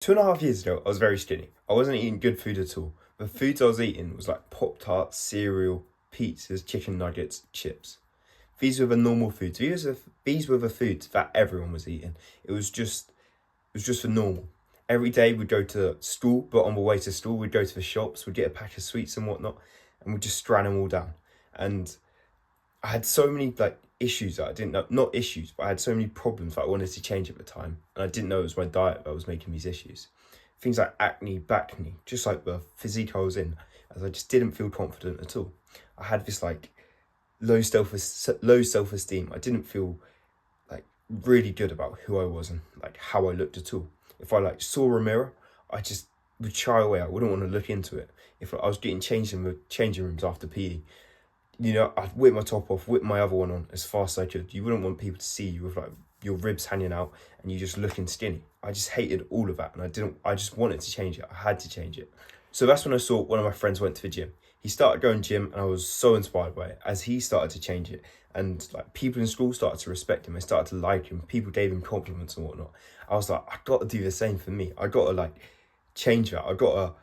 2.5 years ago, I was very skinny. I wasn't eating good food at all. The foods I was eating was like Pop-Tarts, cereal, pizzas, chicken nuggets, chips. These were the normal foods. These were the foods that everyone was eating. It was just the normal. Every day we'd go to school, but on the way to school, we'd go to the shops, we'd get a pack of sweets and whatnot, and we'd just strand them all down. And I had so many like issues that I didn't know, not issues, but I had so many problems that I wanted to change at the time. And I didn't know it was my diet that was making these issues. Things like acne, back knee, just like the physique I was in, as I just didn't feel confident at all. I had this like low self esteem. I didn't feel like really good about who I was and like how I looked at all. If I like saw a mirror, I just would shy away. I wouldn't want to look into it. If I was getting changed in the changing rooms after PE, I'd whip my top off, whip my other one on as fast as I could. You wouldn't want people to see you with like your ribs hanging out and you just looking skinny. I just hated all of that, and I just wanted to change it. I had to change it. So that's when I saw one of my friends went to the gym. He started going gym and I was so inspired by it as he started to change it. And like people in school started to respect him, they started to like him, people gave him compliments and whatnot. I was like, I gotta do the same for me. I gotta like change that. I gotta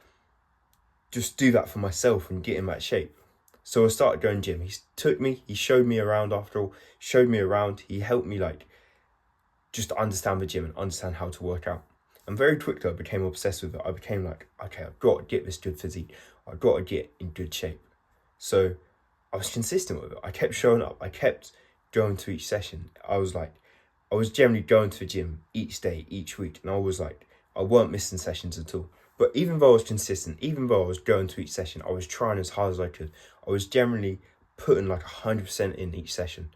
just do that for myself and get in that shape. So I started going gym. He took me, he showed me around after all, showed me around. He helped me like just understand the gym and understand how to work out. And very quickly I became obsessed with it. I became like, okay, I've got to get this good physique. I've got to get in good shape. So I was consistent with it. I kept showing up. I kept going to each session. I was generally going to the gym each day, each week. And I was like, I weren't missing sessions at all. But even though I was consistent, even though I was going to each session, I was trying as hard as I could. I was generally putting like 100% in each session.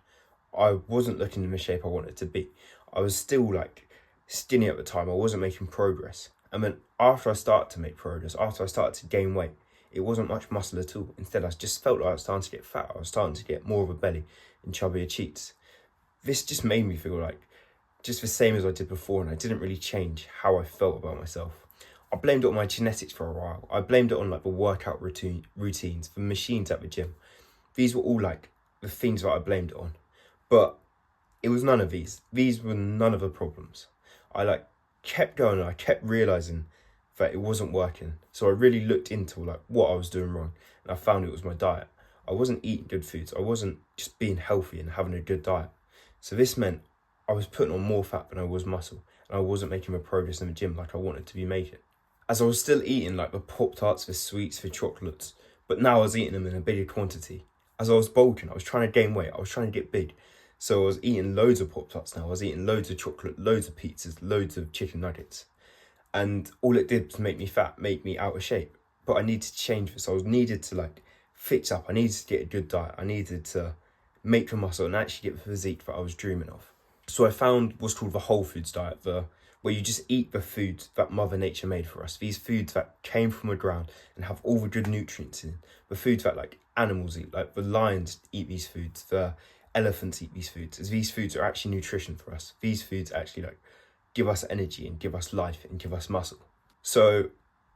I wasn't looking in the shape I wanted to be. I was still like skinny at the time. I wasn't making progress. And then after I started to make progress, after I started to gain weight, it wasn't much muscle at all. Instead, I just felt like I was starting to get fat. I was starting to get more of a belly and chubbier cheeks. This just made me feel like just the same as I did before, and I didn't really change how I felt about myself. I blamed it on my genetics for a while. I blamed it on like the workout routines, the machines at the gym. These were all like the things that I blamed it on. But it was none of these. These were none of the problems. I like kept going. I kept realizing that it wasn't working. So I really looked into like what I was doing wrong, and I found it was my diet. I wasn't eating good foods. I wasn't just being healthy and having a good diet. So this meant I was putting on more fat than I was muscle, and I wasn't making the progress in the gym like I wanted to be making. As I was still eating like the Pop-Tarts, the sweets, the chocolates, but now I was eating them in a bigger quantity. As I was bulking, I was trying to gain weight. I was trying to get big. So I was eating loads of Pop-Tarts now. I was eating loads of chocolate, loads of pizzas, loads of chicken nuggets. And all it did was make me fat, make me out of shape. But I needed to change this. I was needed to like fix up. I needed to get a good diet. I needed to make the muscle and actually get the physique that I was dreaming of. So I found what's called the whole foods diet, where you just eat the foods that Mother Nature made for us. These foods that came from the ground and have all the good nutrients in. The foods that like animals eat, like the lions eat these foods, the elephants eat these foods, as these foods are actually nutrition for us. These foods actually like give us energy and give us life and give us muscle. So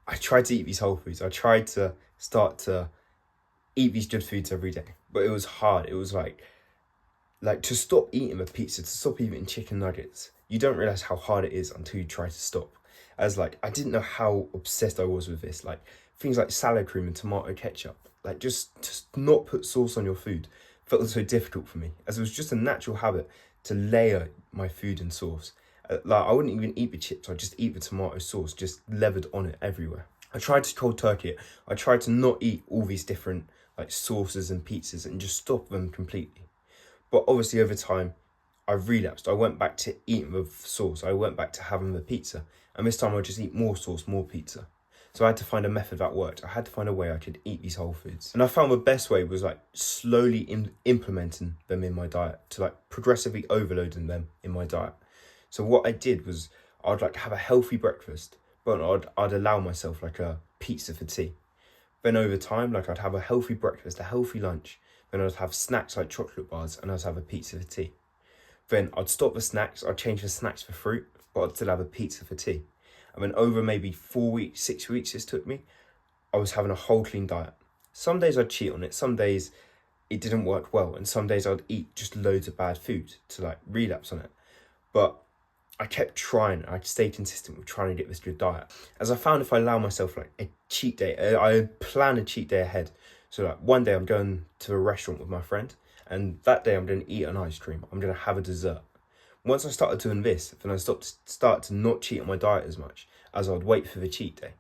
I tried to eat these whole foods. I tried to start to eat these good foods every day, but it was hard. It was like to stop eating the pizza, to stop eating chicken nuggets. You don't realize how hard it is until you try to stop. As like I didn't know how obsessed I was with this. Like things like salad cream and tomato ketchup. Like just not put sauce on your food felt so difficult for me, as it was just a natural habit to layer my food in sauce. Like I wouldn't even eat the chips. I'd just eat the tomato sauce, just leathered on it everywhere. I tried to cold turkey it. I tried to not eat all these different like sauces and pizzas and just stop them completely. But obviously over time, I relapsed. I went back to eating with sauce. I went back to having the pizza. And this time I just eat more sauce, more pizza. So I had to find a method that worked. I had to find a way I could eat these whole foods. And I found the best way was like slowly implementing them in my diet, to like progressively overloading them in my diet. So what I did was I'd like have a healthy breakfast, but I'd allow myself like a pizza for tea. Then over time, like I'd have a healthy breakfast, a healthy lunch. Then I'd have snacks like chocolate bars, and I'd have a pizza for tea. Then I'd stop the snacks, I'd change the snacks for fruit, but I'd still have a pizza for tea. And then over maybe 4 weeks, 6 weeks this took me, I was having a whole clean diet. Some days I'd cheat on it, some days it didn't work well, and some days I'd eat just loads of bad food to like relapse on it. But I kept trying. I stayed consistent with trying to get this good diet. As I found, if I allow myself like a cheat day, I plan a cheat day ahead. So like one day I'm going to a restaurant with my friend, and that day I'm going to eat an ice cream. I'm going to have a dessert. Once I started doing this, then I start to not cheat on my diet as much, as I'd wait for the cheat day.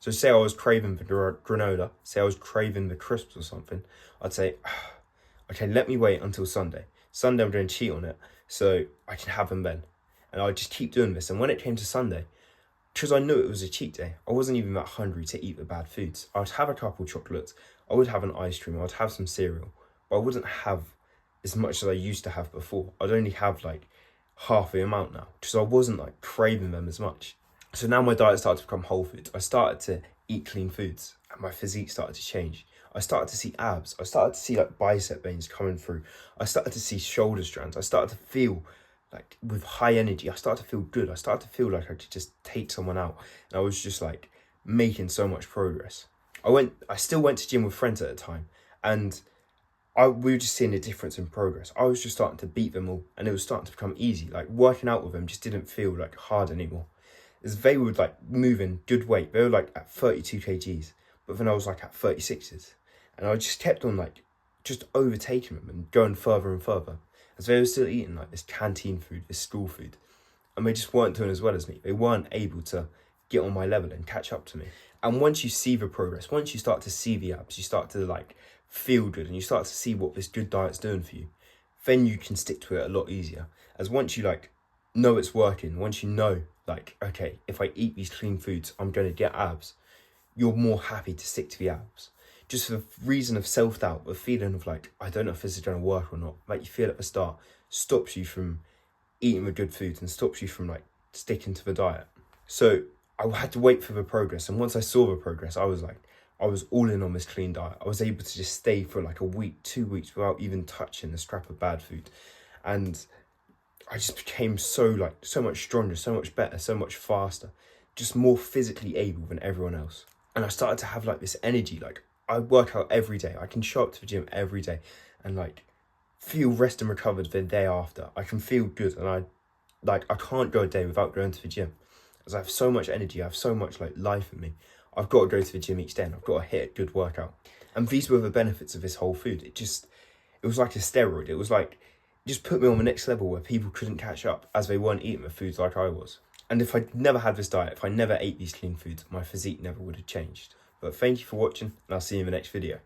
So say I was craving the granola, say I was craving the crisps or something, I'd say, okay, let me wait until Sunday. Sunday I'm going to cheat on it so I can have them then. And I'd just keep doing this. And when it came to Sunday, because I knew it was a cheat day, I wasn't even that hungry to eat the bad foods. I'd have a couple chocolates, I would have an ice cream, I'd have some cereal, but I wouldn't have as much as I used to have before. I'd only have like half the amount now, because I wasn't like craving them as much. So now my diet started to become whole foods. I started to eat clean foods and my physique started to change. I started to see abs. I started to see like bicep veins coming through. I started to see shoulder strands. I started to feel like with high energy. I started to feel good. I started to feel like I could just take someone out. And I was just like making so much progress. I still went to gym with friends at the time, and we were just seeing a difference in progress. I was just starting to beat them all, and it was starting to become easy. Like working out with them just didn't feel like hard anymore. As they were like moving good weight. They were like at 32 kgs, but then I was like at 36s. And I just kept on like just overtaking them and going further and further, as they were still eating like this canteen food, this school food. And they just weren't doing as well as me. They weren't able to get on my level and catch up to me. And once you see the progress, once you start to see the abs, you start to like feel good and you start to see what this good diet's doing for you, then you can stick to it a lot easier. As once you like know it's working, once you know like, okay, if I eat these clean foods, I'm going to get abs, you're more happy to stick to the abs. Just for the reason of self-doubt, the feeling of like, I don't know if this is going to work or not, like you feel at the start, stops you from eating the good foods and stops you from like sticking to the diet. So I had to wait for the progress. And once I saw the progress, I was all in on this clean diet. I was able to just stay for like a week, 2 weeks without even touching a scrap of bad food. And I just became so much stronger, so much better, so much faster, just more physically able than everyone else. And I started to have like this energy, like I work out every day. I can show up to the gym every day and like feel rest and recovered the day after. I can feel good, and I can't go a day without going to the gym, as I have so much energy. I have so much like life in me. I've got to go to the gym each day and I've got to hit a good workout. And these were the benefits of this whole food. It was like a steroid. It was like, it just put me on the next level where people couldn't catch up, as they weren't eating the foods like I was. And if I never had this diet, if I never ate these clean foods, my physique never would have changed. But thank you for watching, and I'll see you in the next video.